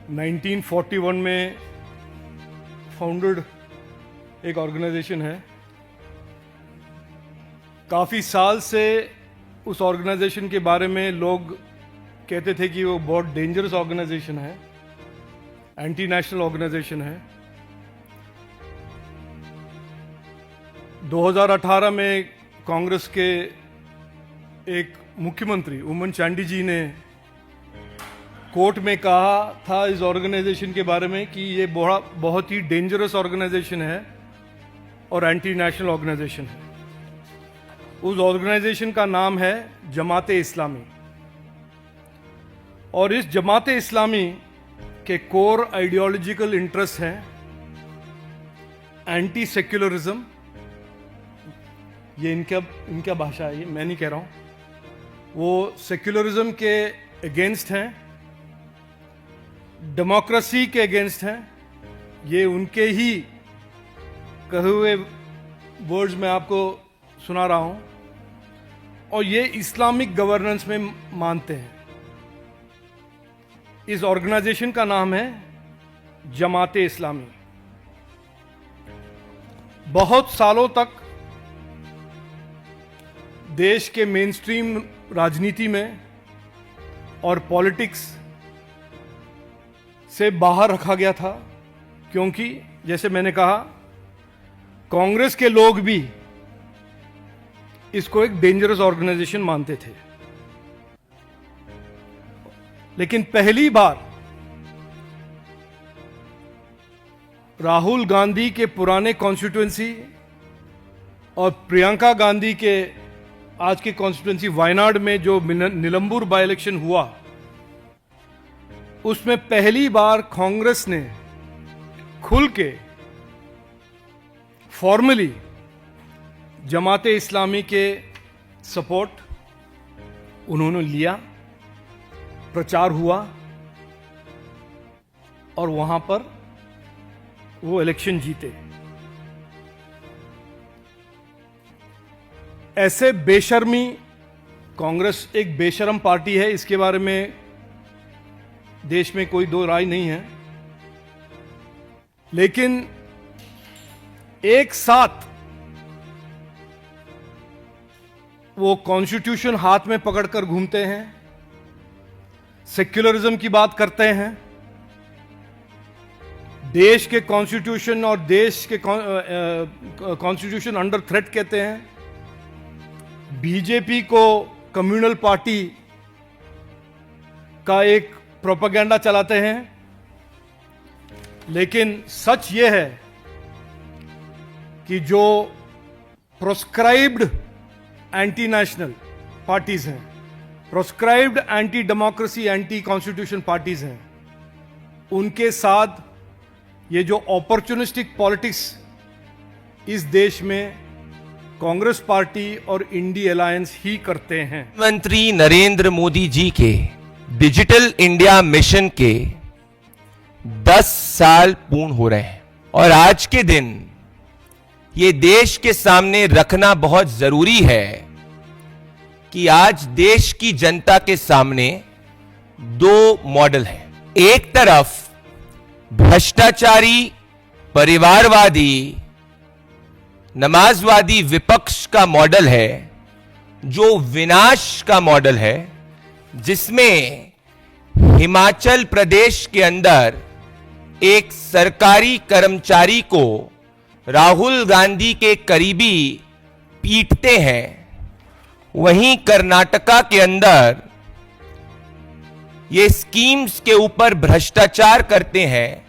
1941 में फाउंडेड एक ऑर्गेनाइजेशन है। काफ़ी साल से उस ऑर्गेनाइजेशन के बारे में लोग कहते थे कि वो बहुत डेंजरस ऑर्गेनाइजेशन है, एंटी नेशनल ऑर्गेनाइजेशन है। 2018 में कांग्रेस के एक मुख्यमंत्री उमन चांडी जी ने कोर्ट में कहा था इस ऑर्गेनाइजेशन के बारे में कि ये बहुत ही डेंजरस ऑर्गेनाइजेशन है और एंटी नेशनल ऑर्गेनाइजेशन है। उस ऑर्गेनाइजेशन का नाम है जमाते इस्लामी, और इस जमाते इस्लामी के कोर आइडियोलॉजिकल इंटरेस्ट हैं एंटी सेक्युलरिज्म, ये इनका भाषा है, ये मैं नहीं कह रहा हूं। वो सेक्युलरिज्म के अगेंस्ट हैं, डेमोक्रेसी के अगेंस्ट हैं। ये उनके ही कहे हुए वर्ड्स में आपको सुना रहा हूं, और ये इस्लामिक गवर्नेंस में मानते हैं। इस ऑर्गेनाइजेशन का नाम है जमाते इस्लामी। बहुत सालों तक देश के मेन स्ट्रीम राजनीति में और पॉलिटिक्स से बाहर रखा गया था, क्योंकि जैसे मैंने कहा कांग्रेस के लोग भी इसको एक डेंजरस ऑर्गेनाइजेशन मानते थे। लेकिन पहली बार राहुल गांधी के पुराने कॉन्स्टिट्यूएंसी और प्रियंका गांधी के आज के कॉन्स्टिट्यूएंसी वायनाड में जो निलंबुर बाई इलेक्शन हुआ, उसमें पहली बार कांग्रेस ने खुल के फॉर्मली जमाते इस्लामी के सपोर्ट उन्होंने लिया, प्रचार हुआ और वहां पर वो इलेक्शन जीते। ऐसे बेशर्मी, कांग्रेस एक बेशर्म पार्टी है, इसके बारे में देश में कोई दो राय नहीं है। लेकिन एक साथ वो कॉन्स्टिट्यूशन हाथ में पकड़कर घूमते हैं, सेक्युलरिज्म की बात करते हैं, देश के कॉन्स्टिट्यूशन और देश के कॉन्स्टिट्यूशन अंडर थ्रेट कहते हैं, बीजेपी को कम्युनल पार्टी का एक प्रोपेगेंडा चलाते हैं। लेकिन सच यह है कि जो प्रोस्क्राइब्ड एंटी नेशनल पार्टीज हैं, proscribed anti democracy, anti constitution parties हैं, उनके साथ ये जो अपॉर्चुनिस्टिक पॉलिटिक्स इस देश में कांग्रेस पार्टी और इंडी अलायंस ही करते हैं। प्रधानमंत्री नरेंद्र मोदी जी के डिजिटल इंडिया मिशन के 10 साल पूर्ण हो रहे हैं, और आज के दिन ये देश के सामने रखना बहुत जरूरी है कि आज देश की जनता के सामने दो मॉडल हैं। एक तरफ भ्रष्टाचारी, परिवारवादी, नमाजवादी विपक्ष का मॉडल है, जो विनाश का मॉडल है, जिसमें हिमाचल प्रदेश के अंदर एक सरकारी कर्मचारी को राहुल गांधी के करीबी पीटते हैं। वहीं कर्नाटका के अंदर ये स्कीम्स के ऊपर भ्रष्टाचार करते हैं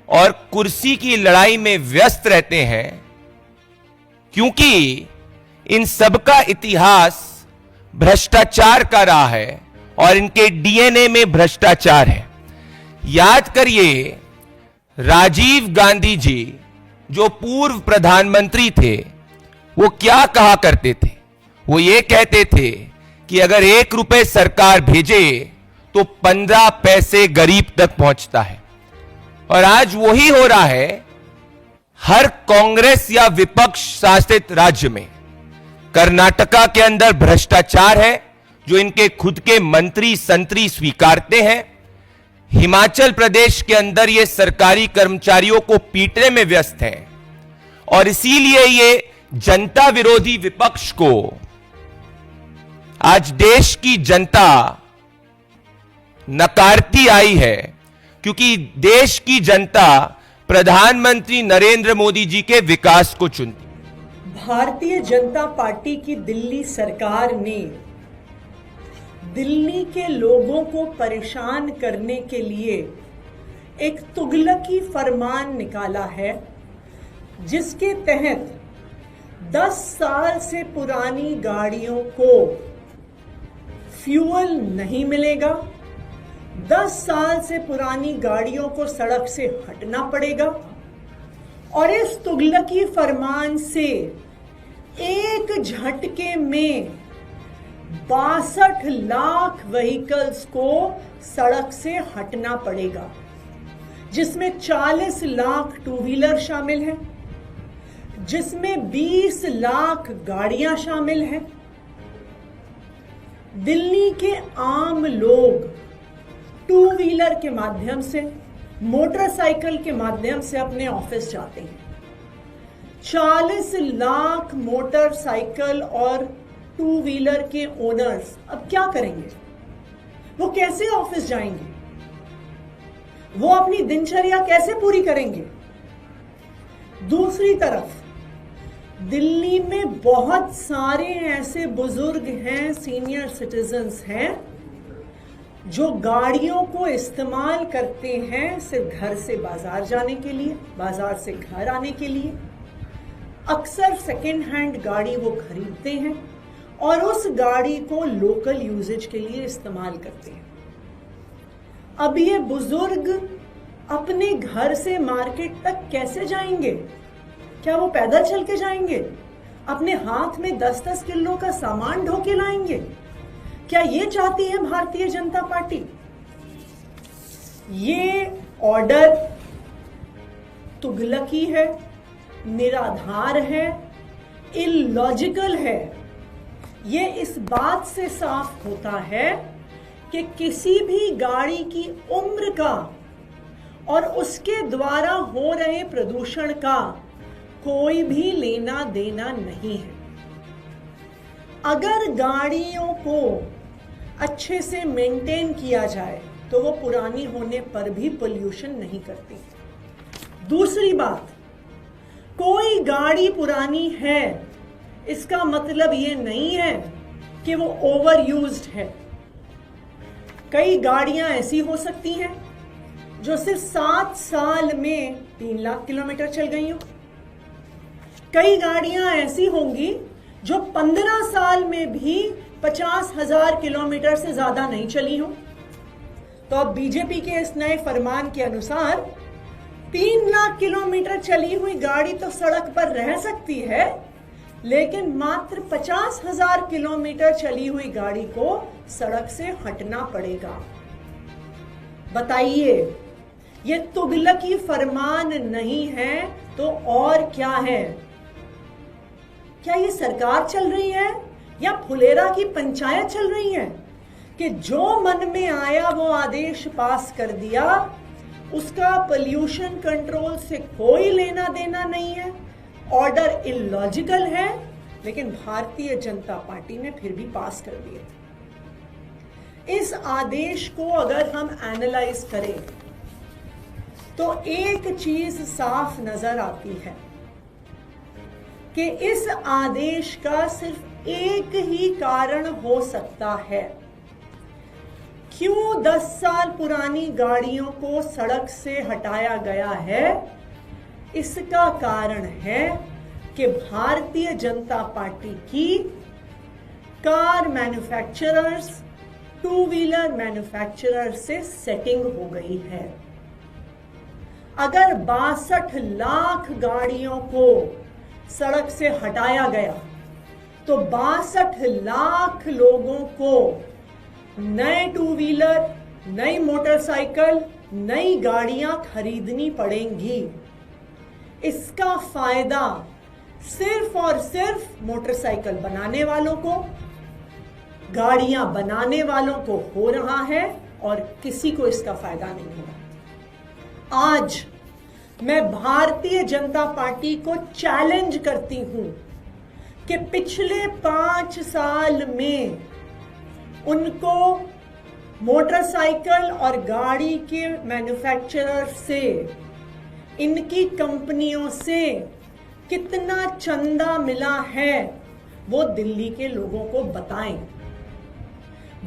और कुर्सी की लड़ाई में व्यस्त रहते हैं, क्योंकि इन सबका इतिहास भ्रष्टाचार का रहा है और इनके डीएनए में भ्रष्टाचार है। याद करिए, राजीव गांधी जी जो पूर्व प्रधानमंत्री थे, वो क्या कहा करते थे? वो ये कहते थे कि अगर 1 रुपए सरकार भेजे तो 15 पैसे गरीब तक पहुंचता है। और आज वही हो रहा है हर कांग्रेस या विपक्ष शासित राज्य में। कर्नाटका के अंदर भ्रष्टाचार है जो इनके खुद के मंत्री संतरी स्वीकारते हैं। हिमाचल प्रदेश के अंदर ये सरकारी कर्मचारियों को पीटने में व्यस्त है और इसीलिए ये जनता विरोधी विपक्ष को आज देश की जनता नकारती आई है, क्योंकि देश की जनता प्रधानमंत्री नरेंद्र मोदी जी के विकास को चुनती। भारतीय जनता पार्टी की दिल्ली सरकार ने दिल्ली के लोगों को परेशान करने के लिए एक तुगलकी फरमान निकाला है, जिसके तहत 10 साल से पुरानी गाड़ियों को फ्यूल नहीं मिलेगा, 10 साल से पुरानी गाड़ियों को सड़क से हटना पड़ेगा और इस तुगलकी फरमान से एक झटके में 62 लाख व्हीकल्स को सड़क से हटना पड़ेगा, जिसमें 40 लाख टू व्हीलर शामिल हैं, जिसमें 20 लाख गाड़ियां शामिल हैं। दिल्ली के आम लोग टू व्हीलर के माध्यम से, मोटरसाइकिल के माध्यम से अपने ऑफिस जाते हैं। 40 लाख मोटरसाइकिल और टू व्हीलर के ओनर्स अब क्या करेंगे? वो कैसे ऑफिस जाएंगे? वो अपनी दिनचर्या कैसे पूरी करेंगे? दूसरी तरफ दिल्ली में बहुत सारे ऐसे बुजुर्ग हैं, सीनियर सिटीजन्स हैं, जो गाड़ियों को इस्तेमाल करते हैं सिर्फ घर से बाजार जाने के लिए, बाजार से घर आने के लिए। अक्सर सेकेंड हैंड गाड़ी वो खरीदते हैं और उस गाड़ी को लोकल यूजेज के लिए इस्तेमाल करते हैं। अब ये बुजुर्ग अपने घर से मार्केट तक कैसे जाएंगे? क्या वो पैदल चल के जाएंगे? अपने हाथ में 10-10 किलो का सामान ढो के लाएंगे? क्या ये चाहती है भारतीय जनता पार्टी? ये ऑर्डर तुगलकी है, निराधार है, इलॉजिकल है। ये इस बात से साफ होता है कि किसी भी गाड़ी की उम्र का और उसके द्वारा हो रहे प्रदूषण का कोई भी लेना देना नहीं है। अगर गाड़ियों को अच्छे से मेंटेन किया जाए तो वो पुरानी होने पर भी पोल्यूशन नहीं करती। दूसरी बात, कोई गाड़ी पुरानी है इसका मतलब ये नहीं है कि वो ओवर यूज्ड है। कई गाड़ियां ऐसी हो सकती हैं जो सिर्फ 7 साल में 3 लाख किलोमीटर चल गई हो। कई गाड़ियां ऐसी होंगी जो 15 साल में भी 50,000 किलोमीटर से ज्यादा नहीं चली हो। तो अब बीजेपी के इस नए फरमान के अनुसार 3 लाख किलोमीटर चली हुई गाड़ी तो सड़क पर रह सकती है, लेकिन मात्र 50,000 किलोमीटर चली हुई गाड़ी को सड़क से हटना पड़ेगा। बताइए, ये तुगलकी फरमान नहीं है तो और क्या है? क्या ये सरकार चल रही है या फुलेरा की पंचायत चल रही है कि जो मन में आया वो आदेश पास कर दिया, उसका पोल्यूशन कंट्रोल से कोई लेना देना नहीं है, ऑर्डर इलॉजिकल है, लेकिन भारतीय जनता पार्टी ने फिर भी पास कर दिए। इस आदेश को अगर हम एनालाइज करें तो एक चीज साफ नजर आती है कि इस आदेश का सिर्फ एक ही कारण हो सकता है। क्यों 10 साल पुरानी गाड़ियों को सड़क से हटाया गया है? इसका कारण है कि भारतीय जनता पार्टी की car manufacturers, two wheeler manufacturer से सेटिंग हो गई है। अगर 62 लाख गाड़ियों को सड़क से हटाया गया तो 62 लाख लोगों को नए टू व्हीलर, नई मोटरसाइकिल, नई गाड़ियां खरीदनी पड़ेंगी। इसका फायदा सिर्फ और सिर्फ मोटरसाइकिल बनाने वालों को, गाड़ियां बनाने वालों को हो रहा है, और किसी को इसका फायदा नहीं होगा। आज मैं भारतीय जनता पार्टी को चैलेंज करती हूं कि पिछले 5 साल में उनको मोटरसाइकिल और गाड़ी के मैन्युफैक्चरर से, इनकी कंपनियों से कितना चंदा मिला है वो दिल्ली के लोगों को बताएं।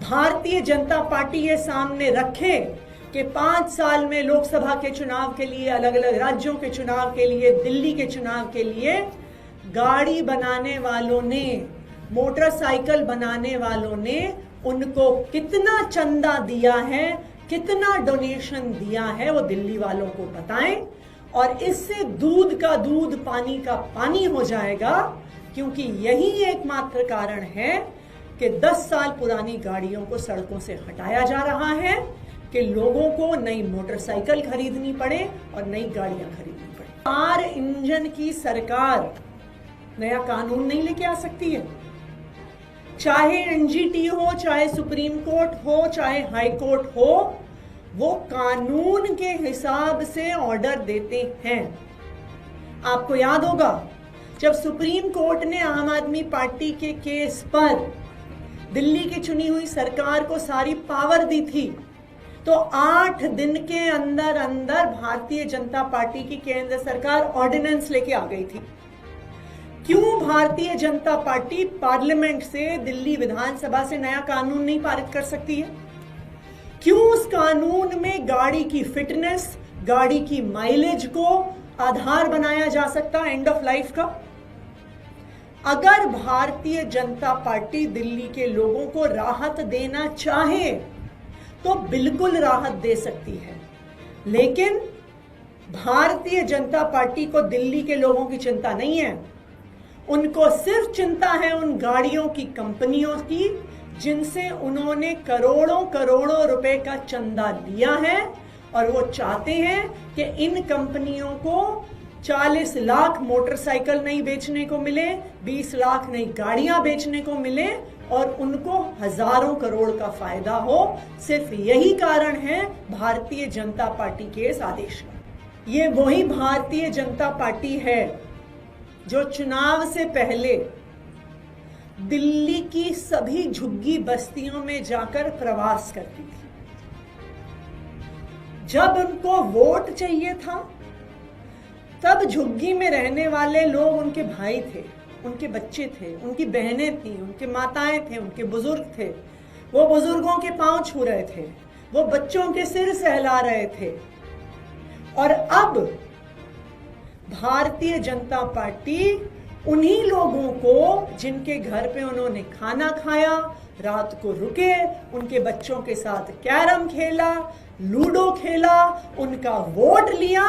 भारतीय जनता पार्टी ये सामने रखे कि 5 साल में लोकसभा के चुनाव के लिए, अलग अलग राज्यों के चुनाव के लिए, दिल्ली के चुनाव के लिए गाड़ी बनाने वालों ने, मोटरसाइकिल बनाने वालों ने उनको कितना चंदा दिया है, कितना डोनेशन दिया है, वो दिल्ली वालों को बताएं। और इससे दूध का दूध, पानी का पानी हो जाएगा, क्योंकि यही एकमात्र कारण है कि 10 साल पुरानी गाड़ियों को सड़कों से हटाया जा रहा है कि लोगों को नई मोटरसाइकिल खरीदनी पड़े और नई गाड़ियां खरीदनी पड़े। 4 इंजन की सरकार नया कानून नहीं लेके आ सकती है। चाहे एनजीटी हो, चाहे सुप्रीम कोर्ट हो, चाहे हाई कोर्ट हो, वो कानून के हिसाब से ऑर्डर देते हैं। आपको याद होगा जब सुप्रीम कोर्ट ने आम आदमी पार्टी के केस पर दिल्ली की चुनी हुई सरकार को सारी पावर दी थी, तो 8 दिन के अंदर अंदर भारतीय जनता पार्टी की केंद्र सरकार ऑर्डिनेंस लेके आ गई थी। क्यों भारतीय जनता पार्टी पार्लियामेंट से, दिल्ली विधानसभा से नया कानून नहीं पारित कर सकती है? क्यों उस कानून में गाड़ी की फिटनेस, गाड़ी की माइलेज को आधार बनाया जा सकता एंड ऑफ लाइफ का? अगर भारतीय जनता पार्टी दिल्ली के लोगों को राहत देना चाहे तो बिल्कुल राहत दे सकती है, लेकिन भारतीय जनता पार्टी को दिल्ली के लोगों की चिंता नहीं है। उनको सिर्फ चिंता है उन गाड़ियों की कंपनियों की जिनसे उन्होंने करोड़ों करोड़ों रुपए का चंदा लिया है, और वो चाहते हैं कि इन कंपनियों को 40 लाख मोटरसाइकिल नहीं बेचने को मिले, 20 लाख नई गाड़ियां बेचने को मिले और उनको हजारों करोड़ का फायदा हो। सिर्फ यही कारण है भारतीय जनता पार्टी के इस आदेश का। ये वही भारतीय जनता पार्टी है जो चुनाव से पहले दिल्ली की सभी झुग्गी बस्तियों में जाकर प्रवास करती थी। जब उनको वोट चाहिए था तब झुग्गी में रहने वाले लोग उनके भाई थे, उनके बच्चे थे, उनकी बहनें थी, उनके माताएं थे, उनके बुजुर्ग थे। वो बुजुर्गों के पांव छू रहे थे, वो बच्चों के सिर सहला रहे थे। और अब भारतीय जनता पार्टी उन्हीं लोगों को जिनके घर पे उन्होंने खाना खाया, रात को रुके, उनके बच्चों के साथ कैरम खेला, लूडो खेला, उनका वोट लिया,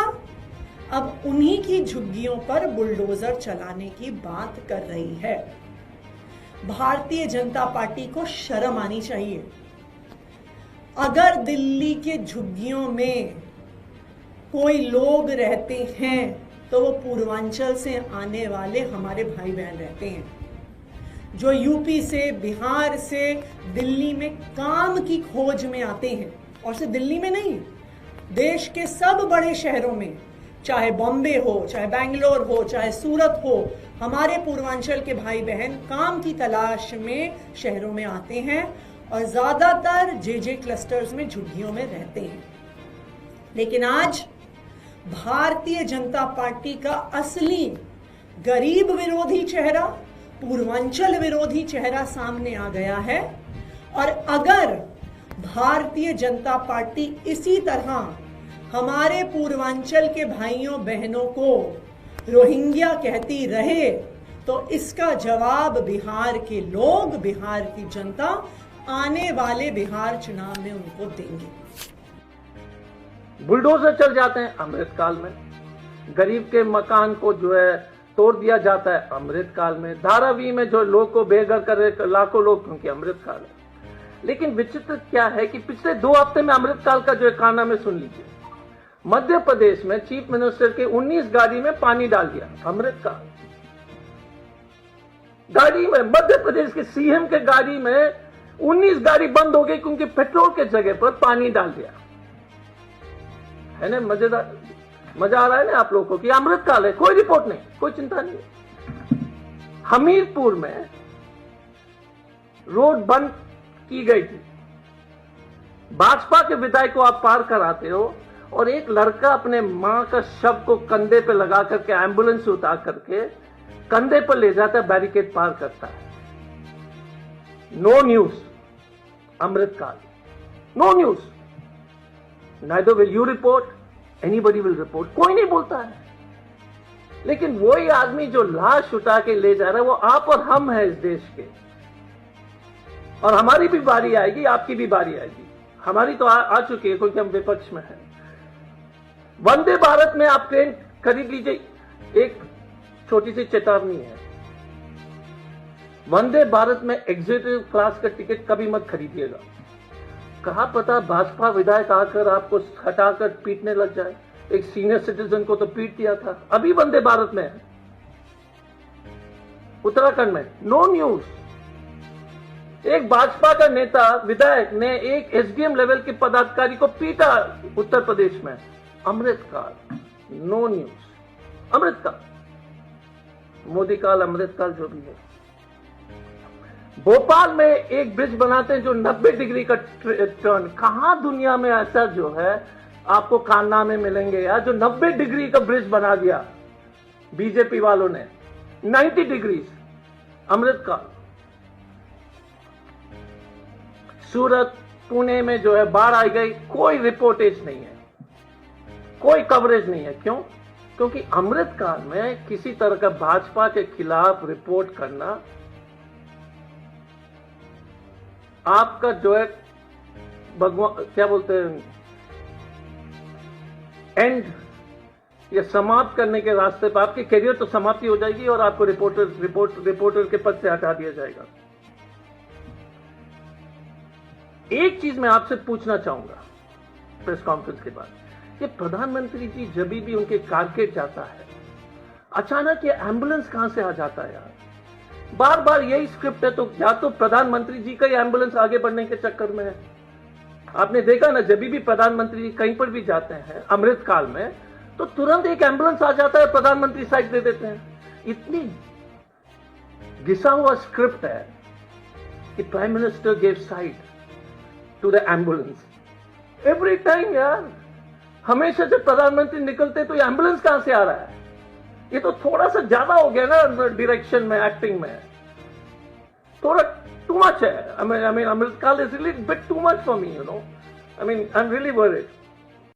अब उन्हीं की झुग्गियों पर बुलडोजर चलाने की बात कर रही है। भारतीय जनता पार्टी को शर्म आनी चाहिए। अगर दिल्ली के झुग्गियों में कोई लोग रहते हैं तो वो पूर्वांचल से आने वाले हमारे भाई बहन रहते हैं, जो यूपी से, बिहार से दिल्ली में काम की खोज में आते हैं। और सिर्फ दिल्ली में नहीं, देश के सब बड़े शहरों में, चाहे बॉम्बे हो, चाहे बैंगलोर हो, चाहे सूरत हो, हमारे पूर्वांचल के भाई बहन काम की तलाश में शहरों में आते हैं और ज्यादातर जेजे क्लस्टर्स में झुग्गियों में रहते हैं। लेकिन आज भारतीय जनता पार्टी का असली गरीब विरोधी चेहरा, पूर्वांचल विरोधी चेहरा सामने आ गया है। और अगर भारतीय जनता पार्टी इसी तरह हमारे पूर्वांचल के भाइयों बहनों को रोहिंग्या कहती रहे तो इसका जवाब बिहार के लोग, बिहार की जनता आने वाले बिहार चुनाव में उनको देंगे। बुलडोजर चल जाते हैं अमृतकाल में, गरीब के मकान को जो है तोड़ दिया जाता है अमृतकाल में, धारावी में जो लोग को बेघर कर रहे लाखों लोग, क्योंकि अमृतकाल है। लेकिन विचित्र क्या है कि पिछले 2 हफ्ते में अमृतकाल का जो है कारनामे सुन लीजिए। मध्य प्रदेश में चीफ मिनिस्टर के 19 गाड़ी में पानी डाल दिया, अमृतकाल। गाड़ी में, मध्य प्रदेश के सीएम के गाड़ी में 19 गाड़ी बंद हो गई क्योंकि पेट्रोल के जगह पर पानी डाल दिया। है ना मजेदार? मजा आ रहा है ना आप लोगों को कि अमृतकाल है, कोई रिपोर्ट नहीं, कोई चिंता नहीं। हमीरपुर में रोड बंद की गई थी, भाजपा के विधायक को आप पार कराते हो और एक लड़का अपने मां का शव को कंधे पे लगा करके एम्बुलेंस से उतार करके कंधे पर ले जाता है, बैरिकेड पार करता है। नो न्यूज, अमृतकाल, no news. Neither will you report, anybody will report, कोई नहीं बोलता है। लेकिन वही आदमी जो लाश उठा के ले जा रहा है वो आप और हम हैं इस देश के, और हमारी भी बारी आएगी, आपकी भी बारी आएगी। हमारी तो आ चुकी है क्योंकि हम विपक्ष में हैं। वंदे भारत में आप ट्रेन खरीद लीजिए, एक छोटी सी चेतावनी है, वंदे भारत में एग्जीक्यूटिव क्लास का टिकट कभी मत खरीदिएगा। कहा पता भाजपा विधायक आकर आपको हटाकर पीटने लग जाए। एक सीनियर सिटीजन को तो पीट दिया था, अभी वंदे भारत में है उत्तराखंड में। No news. एक भाजपा का नेता विधायक ने एक एसडीएम लेवल के पदाधिकारी को पीटा उत्तर प्रदेश में। अमृतकाल, नो न्यूज। अमृतकाल, मोदी काल, अमृतकाल, जो भी है। भोपाल में एक ब्रिज बनाते हैं जो 90 डिग्री का टर्न। कहां दुनिया में ऐसा जो है आपको कारनामे मिलेंगे यार, जो 90 डिग्री का ब्रिज बना दिया बीजेपी वालों ने, 90 डिग्री। अमृतकाल। सूरत, पुणे में जो है बाढ़ आ गई, कोई रिपोर्टेज नहीं है, कोई कवरेज नहीं है। क्यों? क्योंकि अमृतकाल में किसी तरह का भाजपा के खिलाफ रिपोर्ट करना आपका जो है भगवान क्या बोलते हैं, एंड या समाप्त करने के रास्ते पर आपके करियर तो समाप्ति हो जाएगी और आपको रिपोर्टर के पद से हटा दिया जाएगा। एक चीज मैं आपसे पूछना चाहूंगा प्रेस कॉन्फ्रेंस के बाद, कि प्रधानमंत्री जी जब भी उनके कारकेट जाता है, अचानक ये एम्बुलेंस कहां से आ जाता है यार? बार बार यही स्क्रिप्ट है, तो या तो प्रधानमंत्री जी का ही एम्बुलेंस आगे बढ़ने के चक्कर में है। आपने देखा ना, जब भी प्रधानमंत्री जी कहीं पर भी जाते हैं अमृतकाल में, तो तुरंत एक एम्बुलेंस आ जाता है, प्रधानमंत्री साइड दे देते हैं। इतनी घिसा हुआ स्क्रिप्ट है कि prime minister gave side to the ambulance every time यार। हमेशा जब प्रधानमंत्री निकलते तो ये एम्बुलेंस कहां से आ रहा है? ये तो थोड़ा सा ज्यादा हो गया ना डायरेक्शन में, एक्टिंग में थोड़ा टू मच है। I mean, Amritkal is really a bit too much for me, you know. I mean, I'm really worried.